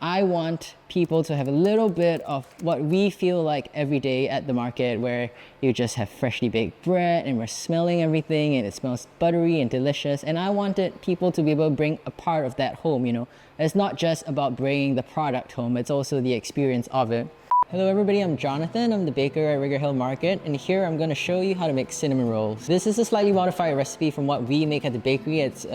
I want people to have a little bit of what we feel like every day at the market, where you just have freshly baked bread and we're smelling everything and it smells buttery and delicious. And I wanted people to be able to bring a part of that home, you know. It's not just about bringing the product home, it's also the experience of it. Hello everybody, I'm Jonathan. I'm the baker at Rigor Hill Market, and here I'm going to show you how to make cinnamon rolls. This is a slightly modified recipe from what we make at the bakery. It's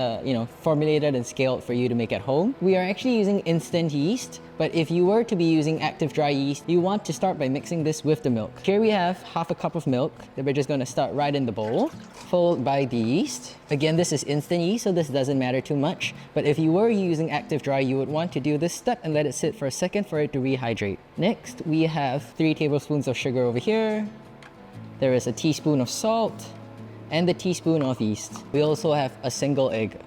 formulated and scaled for you to make at home. We are actually using instant yeast, but if you were to be using active dry yeast, you want to start by mixing this with the milk. Here we have half a cup of milk that we're just going to start right in the bowl, followed by the yeast. Again, this is instant yeast, so this doesn't matter too much. But if you were using active dry, you would want to do this step and let it sit for a second for it to rehydrate. Next, we have 3 tablespoons of sugar over here. There is a teaspoon of salt and the teaspoon of yeast. We also have a single egg.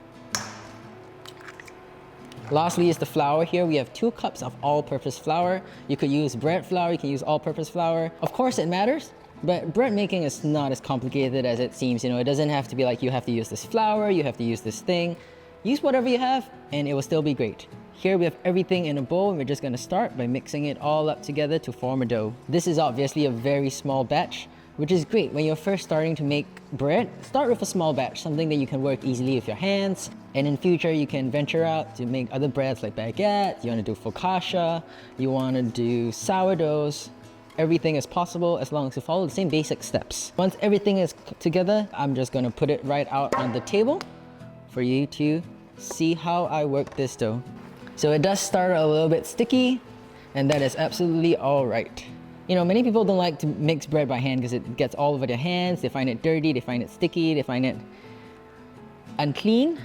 Lastly is the flour. Here we have 2 cups of all-purpose flour. You could use bread flour, you can use all-purpose flour. Of course it matters, but bread making is not as complicated as it seems. You know, it doesn't have to be like you have to use this flour, you have to use this thing. Use whatever you have and it will still be great. Here we have everything in a bowl, and we're just going to start by mixing it all up together to form a dough. This is obviously a very small batch, which is great. When you're first starting to make bread, start with a small batch, something that you can work easily with your hands. And in future, you can venture out to make other breads like baguette, you want to do focaccia, you want to do sourdoughs. Everything is possible as long as you follow the same basic steps. Once everything is together, I'm just going to put it right out on the table for you to see how I work this dough. So it does start a little bit sticky, and that is absolutely all right. You know, many people don't like to mix bread by hand because it gets all over their hands. They find it dirty, they find it sticky, they find it unclean.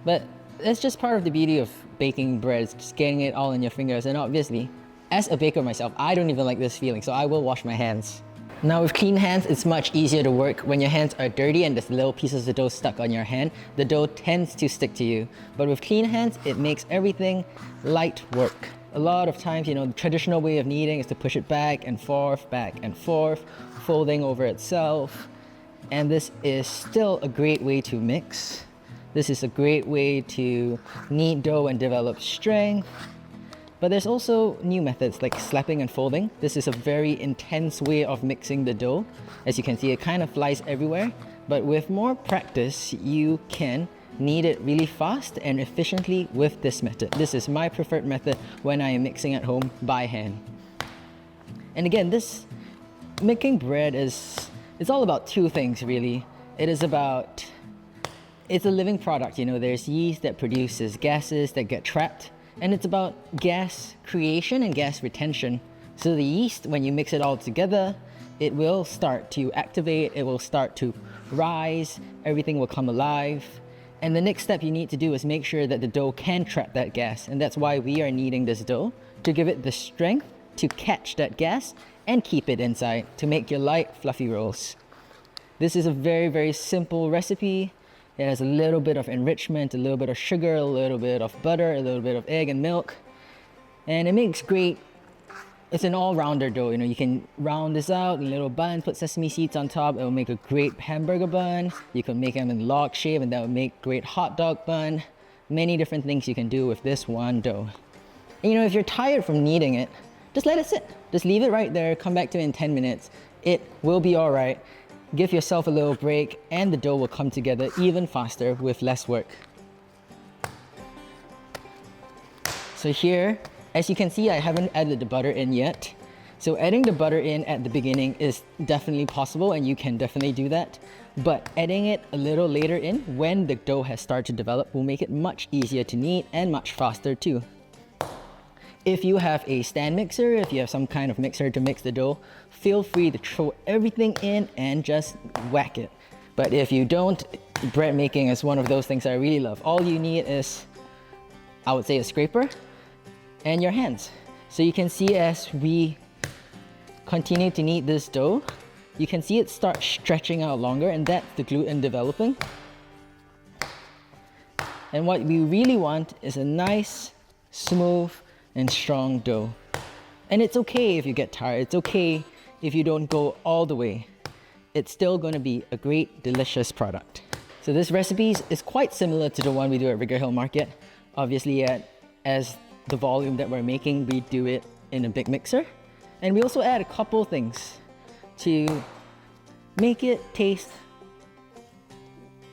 But that's just part of the beauty of baking bread, is just getting it all in your fingers. And obviously, as a baker myself, I don't even like this feeling, so I will wash my hands. Now with clean hands, it's much easier to work. When your hands are dirty and there's little pieces of dough stuck on your hand, the dough tends to stick to you. But with clean hands, it makes everything light work. A lot of times, you know, the traditional way of kneading is to push it back and forth, folding over itself. And this is still a great way to mix. This is a great way to knead dough and develop strength. But there's also new methods like slapping and folding. This is a very intense way of mixing the dough. As you can see, it kind of flies everywhere. But with more practice, you can knead it really fast and efficiently with this method. This is my preferred method when I am mixing at home by hand. And again, this making bread it's all about 2 things really. It's a living product, you know, there's yeast that produces gases that get trapped. And it's about gas creation and gas retention. So the yeast, when you mix it all together, it will start to activate, it will start to rise, everything will come alive. And the next step you need to do is make sure that the dough can trap that gas. And that's why we are kneading this dough, to give it the strength to catch that gas and keep it inside to make your light, fluffy rolls. This is a very, very simple recipe. It has a little bit of enrichment, a little bit of sugar, a little bit of butter, a little bit of egg and milk. And it makes great, it's an all-rounder dough. You know, you can round this out in little buns, put sesame seeds on top. It will make a great hamburger bun. You can make them in log shape, and that will make great hot dog bun. Many different things you can do with this one dough. And you know, if you're tired from kneading it, just let it sit. Just leave it right there, come back to it in 10 minutes. It will be all right. Give yourself a little break and the dough will come together even faster with less work. So here, as you can see, I haven't added the butter in yet. So adding the butter in at the beginning is definitely possible, and you can definitely do that. But adding it a little later in, when the dough has started to develop, will make it much easier to knead and much faster too. If you have a stand mixer, if you have some kind of mixer to mix the dough, feel free to throw everything in and just whack it. But if you don't, bread making is one of those things I really love. All you need is, I would say, a scraper and your hands. So you can see as we continue to knead this dough, you can see it start stretching out longer, and that's the gluten developing. And what we really want is a nice, smooth, and strong dough. And it's okay if you get tired. It's okay if you don't go all the way. It's still going to be a great, delicious product. So this recipe is quite similar to the one we do at Rigor Hill Market. Obviously, as the volume that we're making, we do it in a big mixer. And we also add a couple things to make it taste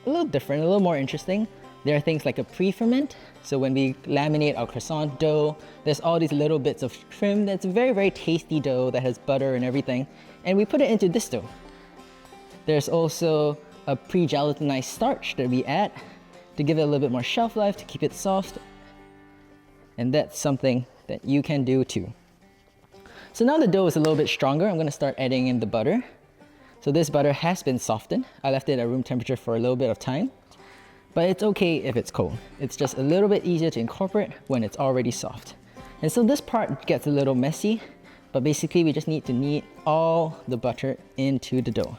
a little different, a little more interesting. There are things like a pre-ferment. So when we laminate our croissant dough, there's all these little bits of trim that's a very, very tasty dough that has butter and everything. And we put it into this dough. There's also a pre-gelatinized starch that we add to give it a little bit more shelf life, to keep it soft. And that's something that you can do too. So now the dough is a little bit stronger, I'm gonna start adding in the butter. So this butter has been softened. I left it at room temperature for a little bit of time, but it's okay if it's cold. It's just a little bit easier to incorporate when it's already soft. And so this part gets a little messy, but basically we just need to knead all the butter into the dough.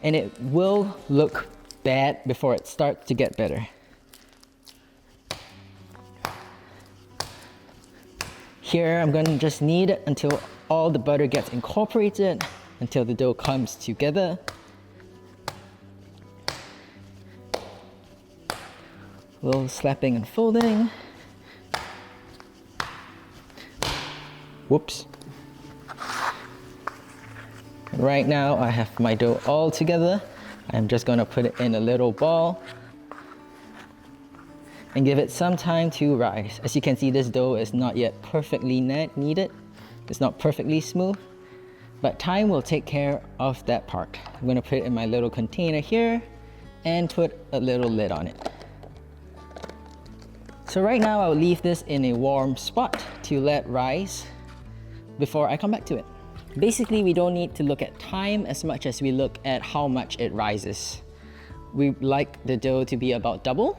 And it will look bad before it starts to get better. Here, I'm gonna just knead it until all the butter gets incorporated, until the dough comes together. A little slapping and folding. Whoops. Right now, I have my dough all together. I'm just gonna put it in a little ball and give it some time to rise. As you can see, this dough is not yet perfectly kneaded. It's not perfectly smooth, but time will take care of that part. I'm gonna put it in my little container here and put a little lid on it. So right now, I'll leave this in a warm spot to let rise before I come back to it. Basically, we don't need to look at time as much as we look at how much it rises. We like the dough to be about double.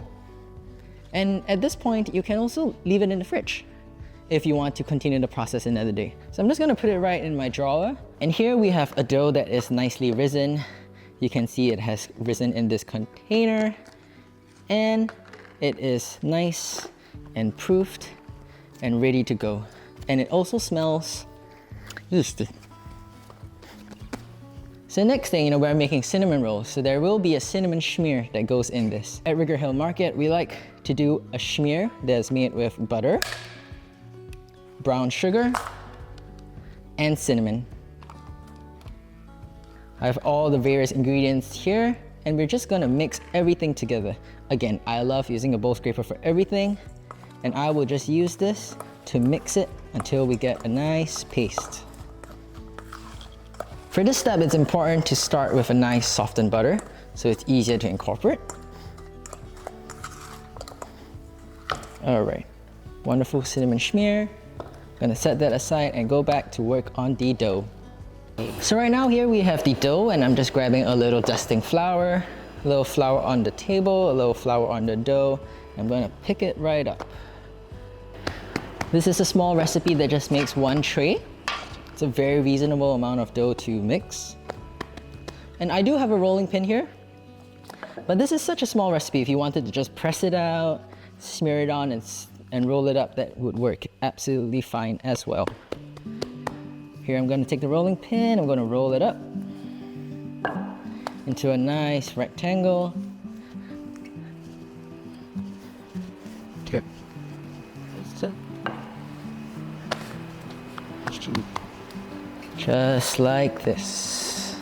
And at this point, you can also leave it in the fridge if you want to continue the process another day. So I'm just gonna put it right in my drawer. And here we have a dough that is nicely risen. You can see it has risen in this container. And it is nice and proofed and ready to go. And it also smells yeasty. So next thing, we're making cinnamon rolls. So there will be a cinnamon schmear that goes in this. At Rigor Hill Market, we like to do a schmear that's made with butter, brown sugar, and cinnamon. I have all the various ingredients here, and we're just gonna mix everything together. Again, I love using a bowl scraper for everything, and I will just use this to mix it until we get a nice paste. For this step, it's important to start with a nice softened butter, so it's easier to incorporate. All right, wonderful cinnamon schmear. Gonna set that aside and go back to work on the dough. So right now here we have the dough, and I'm just grabbing a little dusting flour, a little flour on the table, a little flour on the dough. I'm gonna pick it right up. This is a small recipe that just makes one tray. It's a very reasonable amount of dough to mix. And I do have a rolling pin here, but this is such a small recipe. If you wanted to just press it out, smear it on, and roll it up, that would work absolutely fine as well. Here I'm going to take the rolling pin, I'm going to roll it up into a nice rectangle. Okay. Just like this.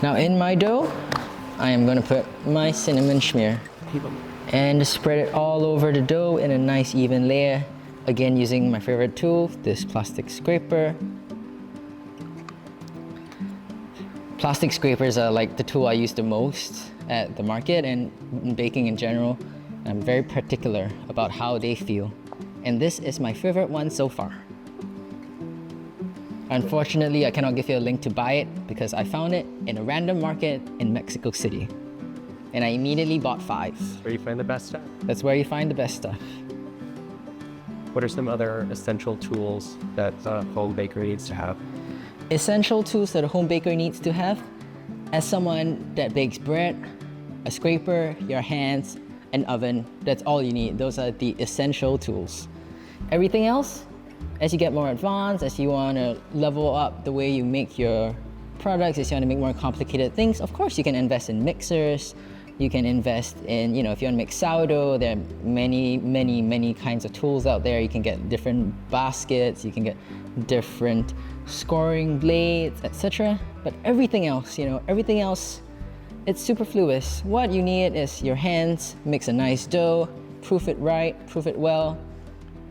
Now in my dough, I am going to put my cinnamon schmear and spread it all over the dough in a nice even layer. Again, using my favorite tool, this plastic scraper. Plastic scrapers are like the tool I use the most at the market and in baking in general. I'm very particular about how they feel. And this is my favorite one so far. Unfortunately, I cannot give you a link to buy it because I found it in a random market in Mexico City. And I immediately bought 5. Where you find the best stuff. That's where you find the best stuff. What are some other essential tools that a home baker needs to have? Essential tools that a home baker needs to have. As someone that bakes bread, a scraper, your hands, an oven, that's all you need. Those are the essential tools. Everything else, as you get more advanced, as you want to level up the way you make your products, as you want to make more complicated things, of course you can invest in mixers, You can invest in, you know, if you want to make sourdough, there are many kinds of tools out there. You can get different baskets, you can get different scoring blades, etc. But everything else, you know, everything else, it's superfluous. What you need is your hands, mix a nice dough, proof it right, proof it well,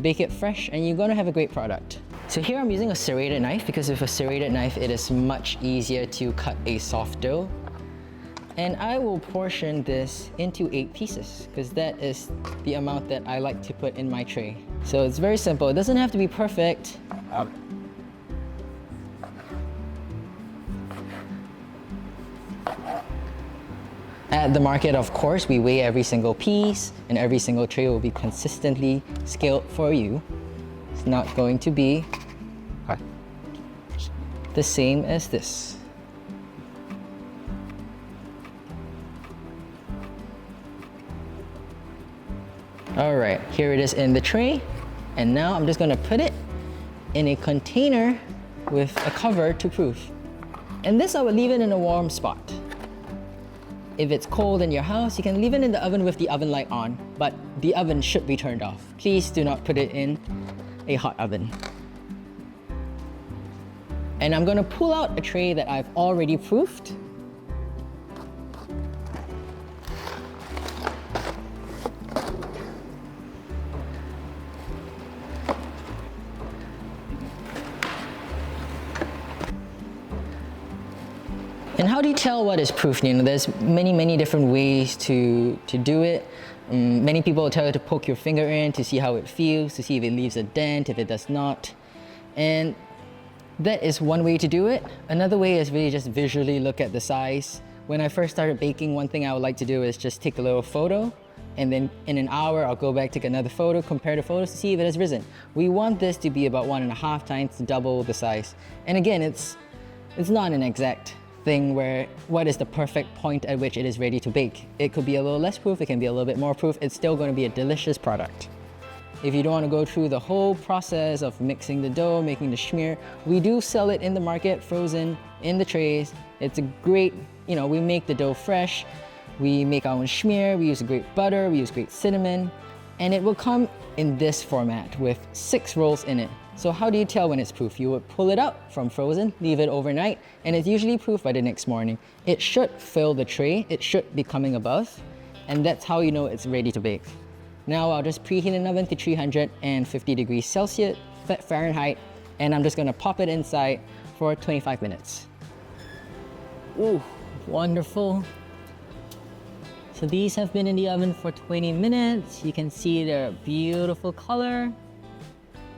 bake it fresh, and you're gonna have a great product. So here I'm using a serrated knife because with a serrated knife, it is much easier to cut a soft dough. And I will portion this into 8 pieces because that is the amount that I like to put in my tray. So it's very simple. It doesn't have to be perfect. At the market, of course, we weigh every single piece and every single tray will be consistently scaled for you. It's not going to be the same as this. All right, here it is in the tray. And now I'm just gonna put it in a container with a cover to proof. And this I would leave it in a warm spot. If it's cold in your house, you can leave it in the oven with the oven light on, but the oven should be turned off. Please do not put it in a hot oven. And I'm gonna pull out a tray that I've already proofed. And how do you tell what is proof? You know, there's many different ways to do it. Many people will tell you to poke your finger in to see how it feels, to see if it leaves a dent, if it does not. And that is one way to do it. Another way is really just visually look at the size. When I first started baking, one thing I would like to do is just take a little photo, and then in an hour, I'll go back, take another photo, compare the photos to see if it has risen. We want this to be about 1.5 times double the size. And again, it's not an exact thing where what is the perfect point at which it is ready to bake. It could be a little less proof, it can be a little bit more proof, it's still going to be a delicious product. If you don't want to go through the whole process of mixing the dough, making the schmear, we do sell it in the market, frozen, in the trays. It's a great, you know, we make the dough fresh, we make our own schmear, we use great butter, we use great cinnamon, and it will come in this format with 6 rolls in it. So how do you tell when it's proof? You would pull it out from frozen, leave it overnight, and it's usually proof by the next morning. It should fill the tray, it should be coming above, and that's how you know it's ready to bake. Now I'll just preheat an oven to 350 degrees Celsius, Fahrenheit, and I'm just gonna pop it inside for 25 minutes. Ooh, wonderful. So these have been in the oven for 20 minutes. You can see their beautiful color.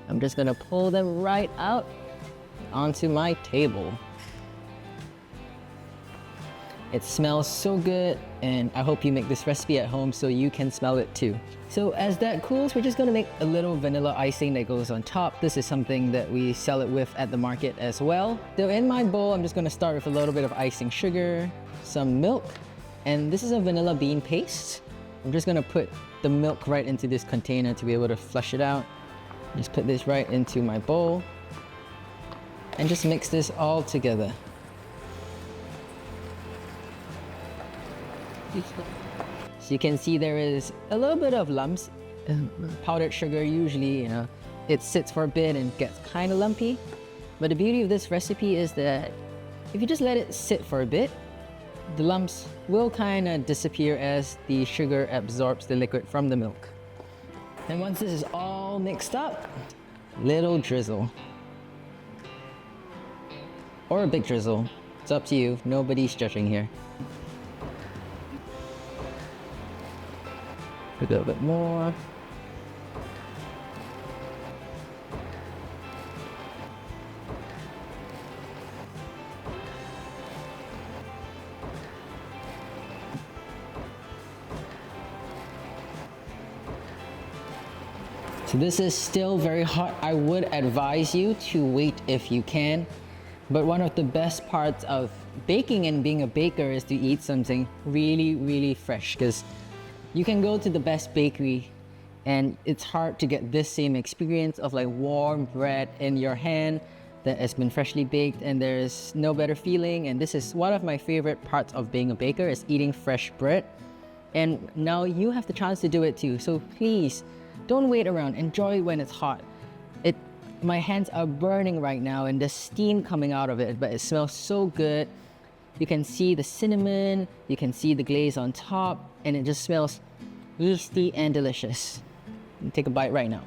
I'm just gonna pull them right out onto my table. It smells so good, and I hope you make this recipe at home so you can smell it too. So as that cools, we're just gonna make a little vanilla icing that goes on top. This is something that we sell it with at the market as well. So in my bowl, I'm just gonna start with a little bit of icing sugar, some milk, and this is a vanilla bean paste. I'm just gonna put the milk right into this container to be able to flush it out. Just put this right into my bowl and just mix this all together. So you can see there is a little bit of lumps. Powdered sugar usually, you know, it sits for a bit and gets kind of lumpy. But the beauty of this recipe is that if you just let it sit for a bit, the lumps will kind of disappear as the sugar absorbs the liquid from the milk. And once this is all mixed up, little drizzle. Or a big drizzle. It's up to you. Nobody's judging here. A little bit more. So this is still very hot. I would advise you to wait if you can. But one of the best parts of baking and being a baker is to eat something really fresh, because you can go to the best bakery and it's hard to get this same experience of like warm bread in your hand that has been freshly baked, and there's no better feeling. And this is one of my favorite parts of being a baker, is eating fresh bread. And now you have the chance to do it too. So please, don't wait around. Enjoy it when it's hot. My hands are burning right now and there's steam coming out of it, but it smells so good. You can see the cinnamon, you can see the glaze on top, and it just smells yeasty and delicious. Take a bite right now.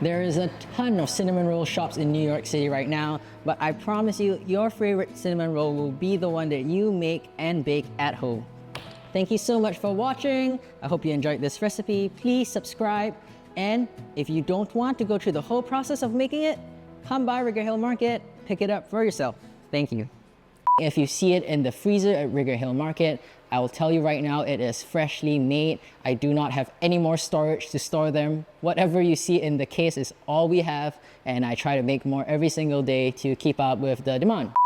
There is a ton of cinnamon roll shops in New York City right now, but I promise you, your favorite cinnamon roll will be the one that you make and bake at home. Thank you so much for watching. I hope you enjoyed this recipe. Please subscribe. And if you don't want to go through the whole process of making it, come by Rigor Hill Market, pick it up for yourself. Thank you. If you see it in the freezer at Rigor Hill Market, I will tell you right now, it is freshly made. I do not have any more storage to store them. Whatever you see in the case is all we have, and I try to make more every single day to keep up with the demand.